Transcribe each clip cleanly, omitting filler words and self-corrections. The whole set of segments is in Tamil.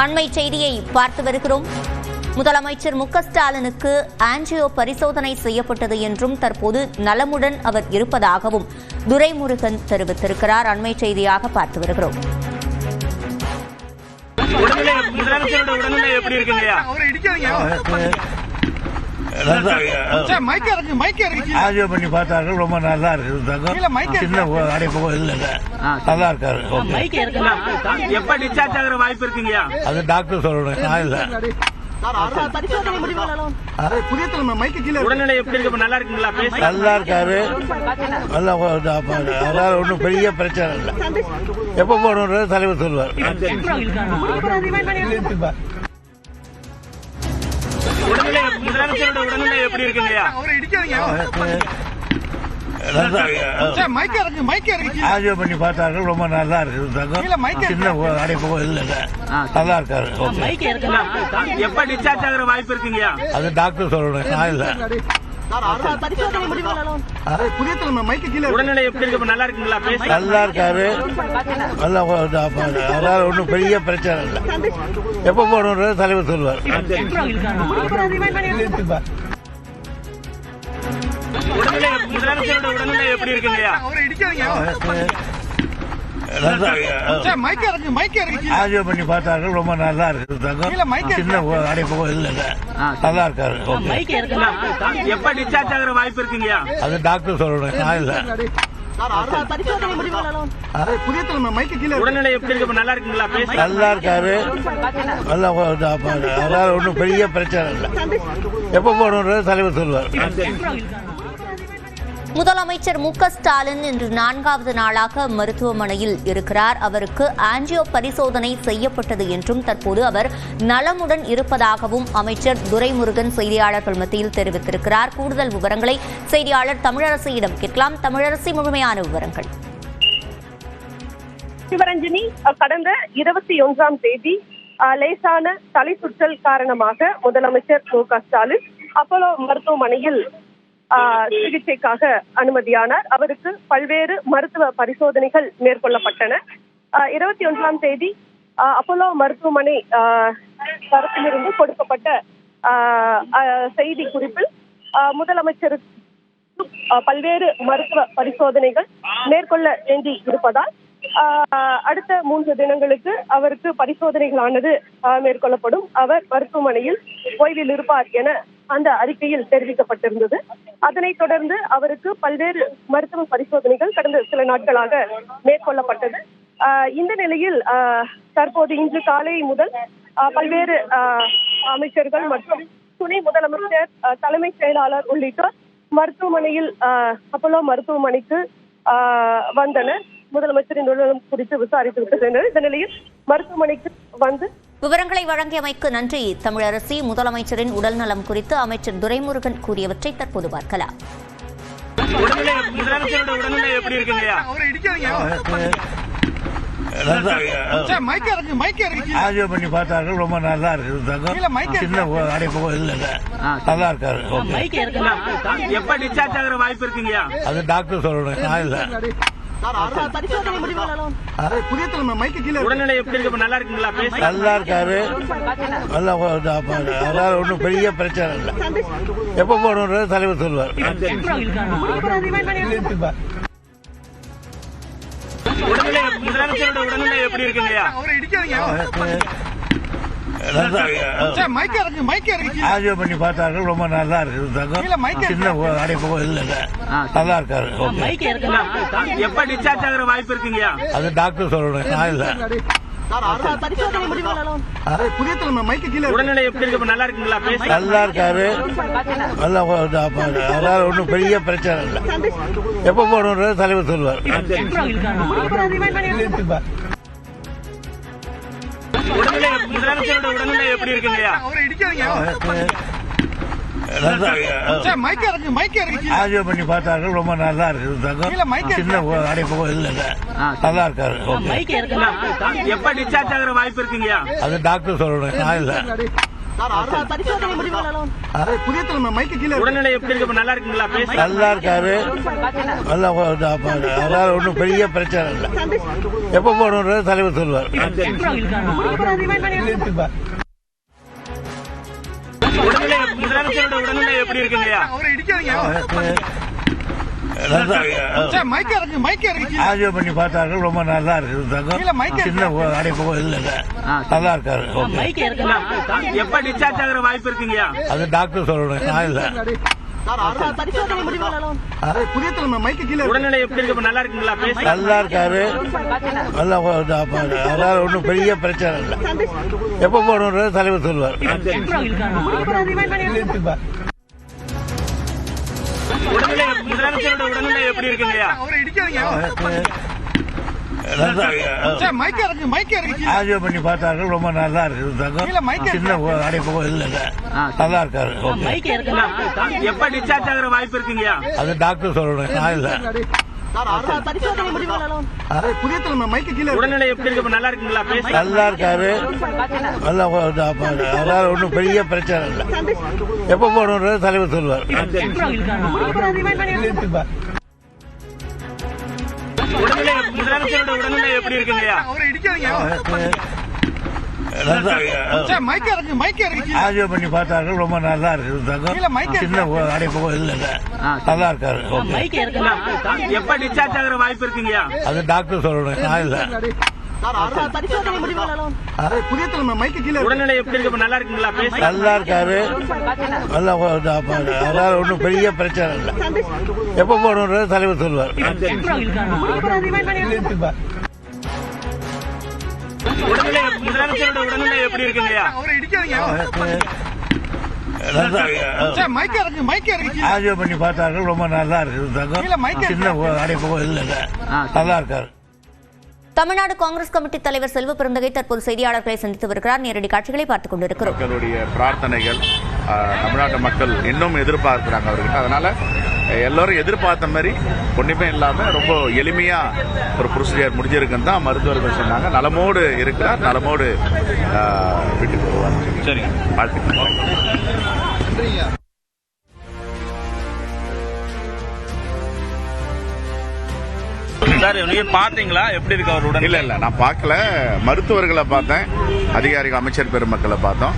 அண்மை செய்தியை பார்த்து வருகிறோம். முதலமைச்சர் மு.க.ஸ்டாலினுக்கு ஆஞ்சியோ பரிசோதனை செய்யப்பட்டது என்றும் தற்போது நலமுடன் அவர் இருப்பதாகவும் துரைமுருகன் தெரிவித்திருக்கிறார். அண்மை செய்தியாக பார்த்து வருகிறோம். ஆஞ்சியோ பண்ணி பார்த்தார்கள், ரொம்ப நல்லா இருக்கு. சின்ன அடைப்பு இல்லை, நல்லா இருக்காரு. எப்ப டிஸ்சார்ஜ் ஆகிற வாய்ப்பு இருக்குங்க? அது டாக்டர் சொல்லணும், நான் இல்ல. உடல்நிலை எப்படி இருக்கு? நல்லா இருக்குங்களா? நல்லா இருக்காரு. நல்லா அதாவது ஒன்றும் பெரிய பிரச்சனை இல்லை. எப்ப போகணுன்றது தலைவர் சொல்லுவார். முதலமைச்சரோட உடல்நிலை எப்படி இருக்குங்க? ஆஞ்சியோ பண்ணி பார்த்தார்கள், ரொம்ப நல்லா இருக்கு. சின்ன அடைப்பு இல்லை, நல்லா இருக்காரு. எப்ப டிஸ்சார்ஜ் ஆகிற வாய்ப்பு இருக்குங்க? அது டாக்டர் சொல்லணும், நான் இல்ல. உடல்நிலை எப்படி இருக்கு? நல்லா இருக்குங்களா? நல்லா இருக்காரு. நல்லா அதாவது ஒன்றும் பெரிய பிரச்சனை இல்லை. எப்ப போகணுன்றது தலைவர் சொல்லுவார். முதலமைச்சரோட உடல்நிலை எப்படி இருக்குங்க? ஆஞ்சியோ பண்ணி பார்த்தார்கள், ரொம்ப நல்லா இருக்கு. சின்ன அடைப்பு இல்லை, நல்லா இருக்காரு. எப்ப டிஸ்சார்ஜ் ஆகிற வாய்ப்பு இருக்குங்க? அது டாக்டர் சொல்லணும், நான் இல்ல. உடல்நிலை எப்படி இருக்கு? நல்லா இருக்குங்களா? நல்லா இருக்காரு. நல்லா அதாவது ஒன்றும் பெரிய பிரச்சனை இல்லை. எப்ப போகணுன்றது தலைவர் சொல்லுவார். முதலமைச்சர் மு.க.ஸ்டாலின் இன்று 4வது நாளாக மருத்துவமனையில் இருக்கிறார். அவருக்கு ஆஞ்சியோ பரிசோதனை செய்யப்பட்டது என்றும் தற்போது அவர் நலமுடன் இருப்பதாகவும் அமைச்சர் துரைமுருகன் செய்தியாளர்கள் மத்தியில் தெரிவித்திருக்கிறார். கூடுதல் விவரங்களை செய்தியாளர் தமிழரசியிடம் கேட்கலாம். தமிழரசி, முழுமையான விவரங்கள். சிவரஞ்சனி, கடந்த 21ஆம் தேதி லேசான தலை சுற்றல் காரணமாக முதலமைச்சர் மு.க.ஸ்டாலின் அப்போலோ மருத்துவமனையில் சிகிச்சைக்காக அனுமதியானார். அவருக்கு பல்வேறு மருத்துவ பரிசோதனைகள் மேற்கொள்ளப்பட்டன. 21ஆம் தேதி அப்போலோ மருத்துவமனை தரப்பிலிருந்து கொடுக்கப்பட்ட செய்தி குறிப்பில் முதலமைச்சருக்கு பல்வேறு மருத்துவ பரிசோதனைகள் மேற்கொள்ள வேண்டி இருப்பதால் அடுத்த 3 தினங்களுக்கு அவருக்கு பரிசோதனைகளானது மேற்கொள்ளப்படும். அவர் மருத்துவமனையில் ஓய்வில் இருப்பார் என அந்த அறிக்கையில் தெரிவிக்கப்பட்டிருந்தது. அதனைத் தொடர்ந்து அவருக்கு பல்வேறு மருத்துவ பரிசோதனைகள் கடந்த சில நாட்களாக மேற்கொள்ளப்பட்டது. இந்த நிலையில் தற்போது இன்று காலை முதல் பல்வேறு அமைச்சர்கள் மற்றும் துணை முதலமைச்சர், தலைமைச் செயலாளர் உள்ளிட்டோர் மருத்துவமனையில் அப்போலோ மருத்துவமனைக்கு வந்தனர். முதலமைச்சரின் உடல்நலம் குறித்து விசாரித்து சென்றனர். இந்த நிலையில் மருத்துவமனைக்கு வந்து விவரங்களை வழங்கியமைக்கு நன்றி தமிழரசி. முதலமைச்சரின் உடல்நலம் குறித்து அமைச்சர் துரைமுருகன் கூறியவற்றை தற்போது பார்க்கலாம். முதலமைச்சரோட உடல்நிலை எப்படி இருக்குங்க? ஆஞ்சியோ பண்ணி பார்த்தார்கள், ரொம்ப நல்லா இருக்கு. சின்ன அடைப்பு இல்லை, நல்லா இருக்காரு. எப்ப டிஸ்சார்ஜ் ஆகிற வாய்ப்பு இருக்குங்க? அது டாக்டர் சொல்லணும், நான் இல்ல. உடல்நிலை எப்படி இருக்கு? நல்லா இருக்குங்களா? நல்லா இருக்காரு. நல்லா அதாவது ஒன்றும் பெரிய பிரச்சனை இல்லை. எப்ப போகணுன்றது தலைவர் சொல்லுவார். முதலமைச்சரோட உடல்நிலை எப்படி இருக்குங்க? ஆஞ்சியோ பண்ணி பார்த்தார்கள், ரொம்ப நல்லா இருக்கு. சின்ன அடைப்பு இல்லை, நல்லா இருக்காரு. எப்ப டிஸ்சார்ஜ் ஆகிற வாய்ப்பு இருக்குங்க? அது டாக்டர் சொல்லணும், நான் இல்ல. உடல்நிலை எப்படி இருக்கு? நல்லா இருக்குங்களா? நல்லா இருக்காரு. நல்லா அதாவது ஒன்றும் பெரிய பிரச்சனை இல்லை. எப்ப போகணுன்றது தலைவர் சொல்லுவார். முதலமைச்சரோட உடல்நிலை எப்படி இருக்குங்க? ஆஞ்சியோ பண்ணி பார்த்தார்கள், ரொம்ப நல்லா இருக்கு. சின்ன அடைப்பு இல்லை, நல்லா இருக்காரு. எப்ப டிஸ்சார்ஜ் ஆகிற வாய்ப்பு இருக்குங்க? அது டாக்டர் சொல்லணும், நான் இல்ல. பரிசோதனை முடிவுகளும் உடல்நிலை எப்படி இருக்கு? நல்லா இருக்குங்களா? நல்லா இருக்காரு. நல்லா அதனால ஒன்றும் பெரிய பிரச்சனை இல்லை. எப்போ போகணுன்றது தலைவர் சொல்லுவார். முதலமைச்சரோட உடல்நிலை எப்படி இருக்குங்கய்யா? ஆஜியோ பண்ணி பார்த்தார்கள். ரொம்ப நல்லா இருக்குது. சின்ன அடைப்பு இல்லை. நல்லா இருக்காரு. எப்ப டிஸ்சார்ஜ் ஆகிற வாய்ப்பு இருக்குங்கய்யா? அது டாக்டர் சொல்லணும், நான் இல்லை. பரிசோதனை முடிவுகளும் உடல்நிலை எப்படி இருக்கு? நல்லா இருக்குங்களா? நல்லா இருக்காரு. நல்லா அதனால ஒன்றும் பெரிய பிரச்சனை இல்லை. எப்போ போகணுன்றது தலைவர் சொல்லுவார். முதலமைச்சரோட உடல்நிலை எப்படி இருக்குங்கய்யா? ஆஜியோ பண்ணி பார்த்தார்கள். ரொம்ப நல்லா இருக்குது. சின்ன அடைப்பு இல்லை. நல்லா இருக்காரு. எப்ப டிஸ்சார்ஜ் ஆகிற வாய்ப்பு இருக்குங்கய்யா? அது டாக்டர் சொல்லணும், நான் இல்லை. பரிசோதனை முடிவுகளும் உடல்நிலை எப்படி இருக்கு? நல்லா இருக்குங்களா? நல்லா இருக்காரு. நல்லா அதனால ஒன்றும் பெரிய பிரச்சனை இல்லை. எப்போ போகணுன்றது தலைவர் சொல்லுவார். முதலமைச்சரோட உடல்நிலை எப்படி இருக்குங்கய்யா? ஆஜியோ பண்ணி பார்த்தார்கள். ரொம்ப நல்லா இருக்குது. சின்ன அடைப்பு இல்லை. நல்லா இருக்காரு. எப்ப டிஸ்சார்ஜ் ஆகிற வாய்ப்பு இருக்குங்கய்யா? அது டாக்டர் சொல்லணும், நான் இல்லை. பரிசோதனை முடிவுகளும் உடல்நிலை எப்படி இருக்கு? நல்லா இருக்குங்களா? நல்லா இருக்காரு. நல்லா அதனால ஒன்றும் பெரிய பிரச்சனை இல்லை. எப்போ போகணுன்றது தலைவர் சொல்லுவார். முதலமைச்சரோட உடல்நிலை எப்படி இருக்குங்கய்யா? ஆஜியோ பண்ணி பார்த்தார்கள். ரொம்ப நல்லா இருக்குது. சின்ன அடைப்பு இல்லை. நல்லா இருக்காரு. தமிழ்நாடு காங்கிரஸ் கமிட்டி தலைவர் செல்வ பெருந்தகை தற்போது செய்தியாளர்களை சந்தித்து வருகிறார். நேரடி காட்சிகளை பார்த்துக் கொண்டிருக்கிறோம். மக்களுடைய பிரார்த்தனைகள் தமிழ்நாட்டு மக்கள் இன்னும் எதிர்பார்க்கிறாங்க அவர்கிட்ட. அதனால எல்லாரும் எதிர்பார்த்த மாதிரி ஒன்றுமே இல்லாம ரொம்ப எளிமையா ஒரு ப்ரொசீஜர் முடிஞ்சிருக்குன்னு தான் மருத்துவர்கள் சொன்னாங்க. நலமோடு இருக்கிறார், நலமோடு வீட்டுக்கு போவார். சரி, சார், நீங்க பாத்தீங்களா எப்படி இருக்கு அவர் உடல்? இல்ல நான் பார்க்கல. மருத்துவர்களை பார்த்தேன், அதிகாரிகள், அமைச்சர் பெருமக்களை பார்த்தோம்.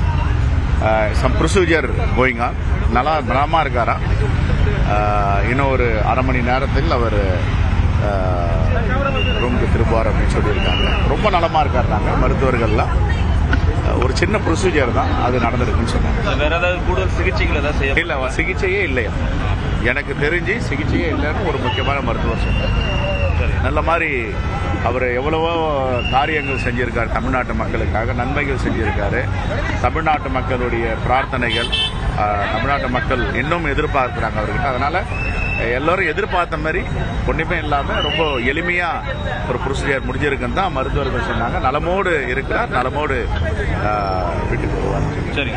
Some procedure going on. நலமா இருக்காரா? இன்னும் ஒரு அரை மணி நேரத்தில் அவர் ரூமுக்கு திரும்புவார் அப்படின்னு சொல்லியிருக்காங்க. ரொம்ப நலமா இருக்காருனாங்க மருத்துவர்கள்லாம். ஒரு சின்ன ப்ரொசீஜர் தான் அது நடந்திருக்குன்னு சொன்னாங்க. வேற ஏதாவது கூடுதல் சிகிச்சைகள் ஏதாவது செய்ய? இல்ல, சிகிச்சையே இல்லையா? எனக்கு தெரிஞ்சு சிகிச்சையே இல்லைன்னு ஒரு முக்கியமான மருத்துவர் சொன்னார். நல்ல மாதிரி அவர் எவ்வளவோ காரியங்கள் செஞ்சிருக்காரு. தமிழ்நாட்டு மக்களுக்காக நன்மைகள் செஞ்சிருக்காரு. தமிழ்நாட்டு மக்களுடைய பிரார்த்தனைகள் தமிழ்நாட்டு மக்கள் இன்னும் எதிர்பார்க்கிறாங்க அவர்கிட்ட. அதனால எல்லாரும் எதிர்பார்த்த மாதிரி ஒன்றுமே இல்லாம ரொம்ப எளிமையா ஒரு ப்ரொசீஜர் முடிஞ்சிருக்குன்னு தான் மருத்துவர்கள் சொன்னாங்க. நலமோடு இருக்கிறார், நலமோடு வீட்டுக்கு போவார். சரி,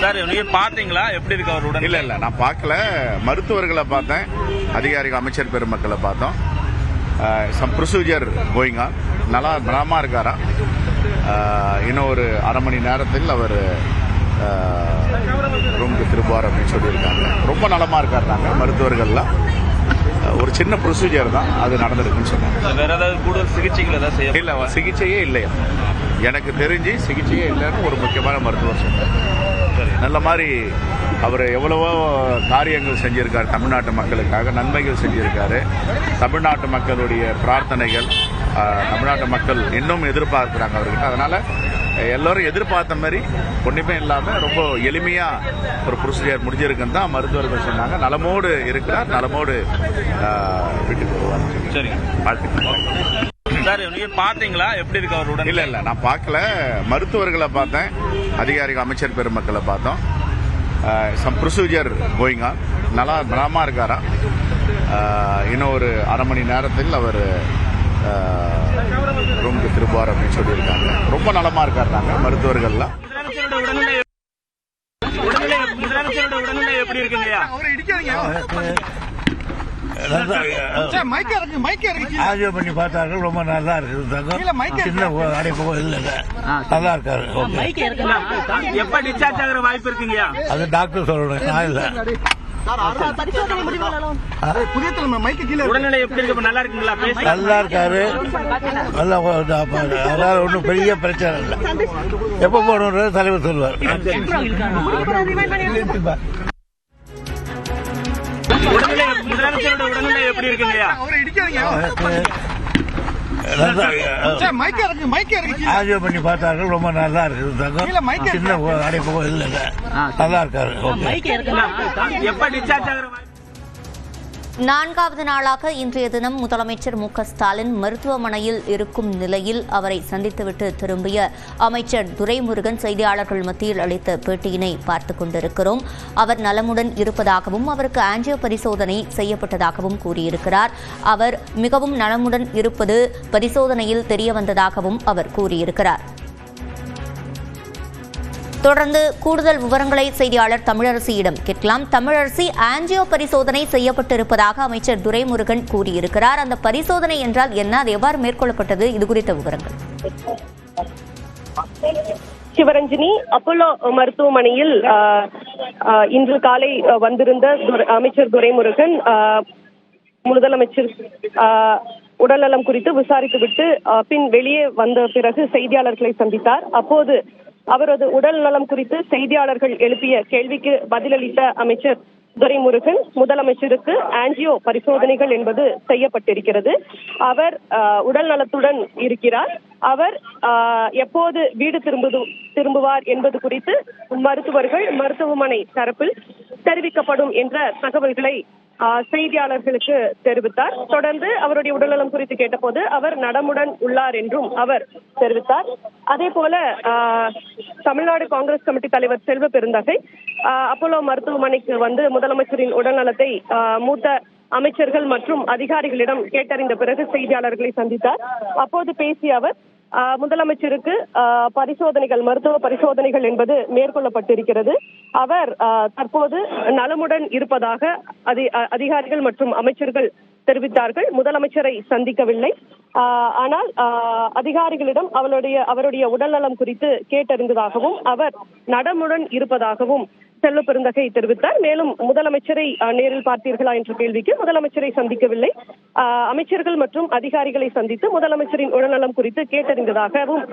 சார், நீங்க பாத்தீங்களா எப்படி இருக்கு அவர் உடல்? இல்ல நான் பார்க்கல. மருத்துவர்களை பார்த்தேன், அதிகாரிகள், அமைச்சர் பெருமக்களை பார்த்தோம். Some procedure going on. நலமா இருக்காரா? இன்னும் ஒரு அரை மணி நேரத்தில் அவர் ரூமுக்கு திரும்புவார் அப்படின்னு சொல்லியிருக்காங்க. ரொம்ப நலமா இருக்காருனாங்க மருத்துவர்கள்லாம். ஒரு சின்ன ப்ரொசீஜர் தான் அது நடந்திருக்குன்னு சொன்னாங்க. வேற ஏதாவது கூடுதல் சிகிச்சைகள் ஏதாவது செய்ய? இல்ல, சிகிச்சையே இல்லையா? எனக்கு தெரிஞ்சு சிகிச்சையே இல்லைன்னு ஒரு முக்கியமான மருத்துவர் சொன்னார். நல்ல மாதிரி அவர் எவ்வளவோ காரியங்கள் செஞ்சிருக்காரு. தமிழ்நாட்டு மக்களுக்காக நன்மைகள் செஞ்சிருக்காரு. தமிழ்நாட்டு மக்களுடைய பிரார்த்தனைகள் தமிழ்நாட்டு மக்கள் இன்னும் எதிர்பார்க்கிறாங்க அவர்கிட்ட. அதனால எல்லாரும் எதிர்பார்த்த மாதிரி ஒன்றுமே இல்லாம ரொம்ப எளிமையா ஒரு ப்ரொசீஜர் முடிஞ்சிருக்குன்னு தான் மருத்துவர்கள் சொன்னாங்க. நலமோடு இருக்கிறார், நலமோடு வீட்டுக்கு போவார். சரி, சார், நீங்க பாத்தீங்களா எப்படி இருக்கு அவர் உடல்? இல்ல நான் பார்க்கல. மருத்துவர்களை பார்த்தேன், அதிகாரிகள், அமைச்சர் பெருமக்களை பார்த்தோம். Some procedure going on. நலமா இருக்காரா? இன்னும் ஒரு அரை மணி நேரத்தில் அவர் ரூமுக்கு திரும்புவார் அப்படின்னு சொல்லியிருக்காங்க. ரொம்ப நலமா இருக்காருனாங்க மருத்துவர்கள்லாம். முதலமைச்சரோட உடல்நிலை எப்படி இருக்குங்கய்யா? ஆஜியோ பண்ணி பார்த்தார்கள், ரொம்ப நல்லா இருக்கு, சின்ன அடைப்பு இல்லை, நல்லா இருக்காரு. எப்ப டிஸ்சார்ஜ் ஆகிற வாய்ப்பு இருக்குங்க? அது டாக்டர் சொல்லணும், நான் இல்லை. உடல்நிலை எப்படி இருக்கு? நல்லா இருக்குங்களா? நல்லா இருக்காரு, நல்லா, அதனால ஒன்றும் பெரிய பிரச்சனை இல்லை. எப்ப போகணுன்றது தலைவர் சொல்லுவார். முதலமைச்சரோட உடல்நிலை எப்படி இருக்குங்கய்யா? ஆஜியோ பண்ணி பார்த்தார்கள், ரொம்ப நல்லா இருக்கு, சின்ன அடைப்பு இல்லை, நல்லா இருக்காரு. எப்ப டிஸ்சார்ஜ் ஆகிற 4வது நாளாக இன்றைய தினம் முதலமைச்சர் மு.க.ஸ்டாலின் மருத்துவமனையில் இருக்கும் நிலையில் அவரை சந்தித்துவிட்டு திரும்பிய அமைச்சர் துரைமுருகன் செய்தியாளர்கள் மத்தியில் அளித்த பேட்டியினை பார்த்துக் கொண்டிருக்கிறோம். அவர் நலமுடன் இருப்பதாகவும் அவருக்கு ஆஞ்சியோ பரிசோதனை செய்யப்பட்டதாகவும் கூறியிருக்கிறார். அவர் மிகவும் நலமுடன் இருப்பது பரிசோதனையில் தெரியவந்ததாகவும் அவர் கூறியிருக்கிறார். தொடர்ந்து கூடுதல் விவரங்களை செய்தியாளர் தமிழரசியிடம் கேட்கலாம். தமிழரசி, ஆஞ்சியோ பரிசோதனை செய்யப்பட்டிருப்பதாக அமைச்சர் துரைமுருகன் கூறியிருக்கிறார். அந்த பரிசோதனை என்றால் என்ன? அது எவ்வாறு மேற்கொள்ளப்பட்டது? இது குறித்த விவரங்கள். சிவரஞ்சனி, அப்போலோ மருத்துவமனையில் இன்று காலை வந்திருந்த அமைச்சர் துரைமுருகன் முதலமைச்சர் உடல்நலம் குறித்து விசாரித்துவிட்டு பின் வெளியே வந்த பிறகு செய்தியாளர்களை சந்தித்தார். அப்போது அவரது உடல் நலம் குறித்து செய்தியாளர்கள் எழுப்பிய கேள்விக்கு பதிலளித்த அமைச்சர் துரைமுருகன், முதலமைச்சருக்கு ஆஞ்சியோ பரிசோதனைகள் என்பது செய்யப்பட்டிருக்கிறது. அவர் உடல் நலத்துடன் இருக்கிறார். அவர் எப்போது வீடு திரும்புவார் என்பது குறித்து மருத்துவர்கள், மருத்துவமனை தரப்பில் தெரிவிக்கப்படும் என்ற தகவல்களை செய்தியாளர்களுக்கு தெரிவித்தார். தொடர்ந்து அவருடைய உடல்நலம் குறித்து கேட்டபோது அவர் நலமுடன் உள்ளார் என்றும் அவர் தெரிவித்தார். அதே போல தமிழ்நாடு காங்கிரஸ் கமிட்டி தலைவர் செல்வ பெருந்தகை அப்போலோ மருத்துவமனைக்கு வந்து முதலமைச்சரின் உடல்நலத்தை மூத்த அமைச்சர்கள் மற்றும் அதிகாரிகளிடம் கேட்டறிந்த பிறகு செய்தியாளர்களை சந்தித்தார். அப்போது பேசிய அவர், முதலமைச்சருக்கு பரிசோதனைகள், மருத்துவ பரிசோதனைகள் என்பது மேற்கொள்ளப்பட்டிருக்கிறது. அவர் தற்போது நலமுடன் இருப்பதாக அதிகாரிகள் மற்றும் அமைச்சர்கள் தெரிவித்தார்கள். முதலமைச்சரை சந்திக்கவில்லை. ஆனால் அதிகாரிகளிடம் அவருடைய உடல்நலம் குறித்து கேட்டறிந்ததாகவும் அவர் நலமுடன் இருப்பதாகவும் செல்வ பெருந்தகை தெரிவித்தார். மேலும் முதலமைச்சரை நேரில் பார்த்தீர்களா என்ற கேள்விக்கு முதலமைச்சரை சந்திக்கவில்லை, அமைச்சர்கள் மற்றும் அதிகாரிகளை சந்தித்து முதலமைச்சரின் உடல்நலம் குறித்து கேட்டறிந்ததாகவும்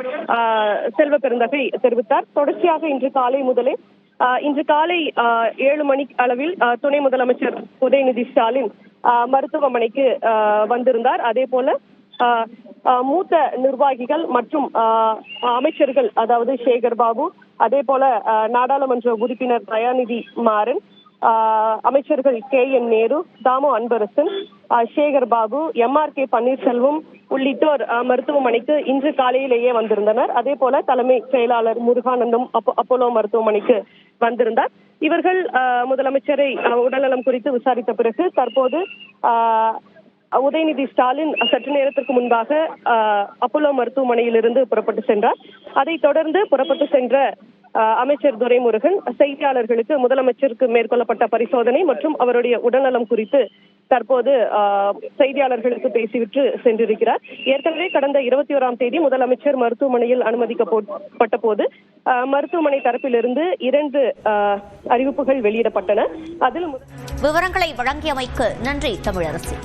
செல்வ பெருந்தகை தெரிவித்தார். தொடர்ச்சியாக இன்று காலை 7 மணி அளவில் துணை முதலமைச்சர் உதயநிதி ஸ்டாலின் மருத்துவமனைக்கு வந்திருந்தார். அதே போல மூத்த நிர்வாகிகள் மற்றும் அமைச்சர்கள், அதாவது சேகர் பாபு, அதே போல நாடாளுமன்ற உறுப்பினர் தயாநிதி மாறன், அமைச்சர்கள் KN நேரு, தாமோ அன்பரசன், சேகர் பாபு, MRK பன்னீர்செல்வம் உள்ளிட்டோர் மருத்துவமனைக்கு இன்று காலையிலேயே வந்திருந்தனர். அதே போல தலைமை செயலாளர் முருகானந்தம் அப்போலோ மருத்துவமனைக்கு வந்திருந்தார். இவர்கள் முதலமைச்சரை உடல்நலம் குறித்து விசாரித்த பிறகு தற்போது உதயநிதி ஸ்டாலின் சற்று நேரத்திற்கு முன்பாக அப்போலோ மருத்துவமனையிலிருந்து புறப்பட்டு சென்றார். அதைத் தொடர்ந்து புறப்பட்டு சென்ற அமைச்சர் துரைமுருகன் செய்தியாளர்களுக்கு முதலமைச்சருக்கு மேற்கொள்ளப்பட்ட பரிசோதனை மற்றும் அவருடைய உடல்நலம் குறித்து தற்போது செய்தியாளர்களுக்கு பேசிவிட்டு சென்றிருக்கிறார். ஏற்கனவே கடந்த 21ஆம் தேதி முதலமைச்சர் மருத்துவமனையில் அனுமதிக்கப்பட்ட போது மருத்துவமனை தரப்பிலிருந்து 2 அறிவிப்புகள் வெளியிடப்பட்டன. அதில் விவரங்களை வழங்கியமைக்கு நன்றி தமிழரசி.